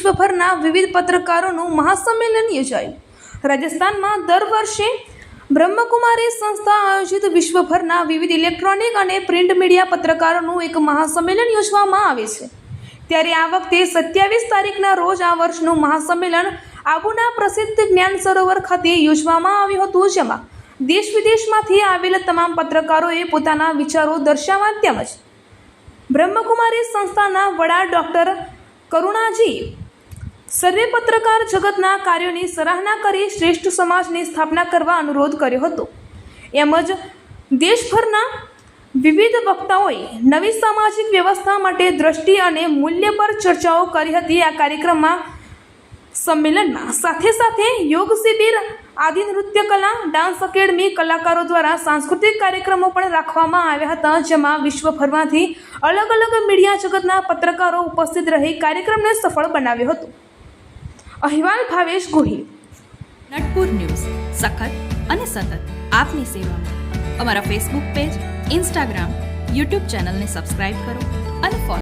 વિશ્વભરના વિવિધ પત્રકારોનું મહાસંમેલન યોજાયું। રાજસ્થાનમાં દર વર્ષે બ્રહ્મકુમારી સંસ્થા આયોજિત વિશ્વભરના વિવિધ ઇલેક્ટ્રોનિક અને પ્રિન્ટ મીડિયા પત્રકારોનું એક મહાસંમેલન યોજવામાં આવે છે। ત્યારે આ વખતે 27 તારીખના રોજ આ વર્ષનું મહાસંમેલન આબુના પ્રસિદ્ધ જ્ઞાન સરોવર ખાતે યોજવામાં આવ્યું હતું, જેમાં દેશ વિદેશમાંથી આવેલા તમામ પત્રકારોએ પોતાના વિચારો દર્શાવ્યા। તેમજ બ્રહ્મકુમારી સંસ્થાના વડા ડૉક્ટર કરુણાજીએ સર્વે પત્રકાર જગતના કાર્યોની સરાહના કરી શ્રેષ્ઠ સમાજની સ્થાપના કરવા અનુરોધ કર્યો હતો। એમ જ દેશભરના વિવિધ વક્તાઓએ નવી સામાજિક વ્યવસ્થા માટે દ્રષ્ટિ અને મૂલ્ય પર ચર્ચાઓ કરી હતી। આ કાર્યક્રમમાં સંમેલનમાં સાથે સાથે યોગ શિબિર, આદિ નૃત્ય કલા, ડાન્સ એકેડમી, કલાકારો દ્વારા સાંસ્કૃતિક કાર્યક્રમો પણ રાખવામાં આવ્યા હતા, જેમાં વિશ્વભરમાંથી અલગ અલગ મીડિયા જગતના પત્રકારો ઉપસ્થિત રહી કાર્યક્રમને સફળ બનાવ્યો હતો। અહેવાલ ભાવેશ ગોહિલ, નટપુર ન્યૂઝ, સખત અને સતત આપની સેવામાં। અમારા ફેસબુક પેજ, ઇન્સ્ટાગ્રામ, યુટ્યુબ ચેનલને સબસ્ક્રાઇબ કરો અને ફોલો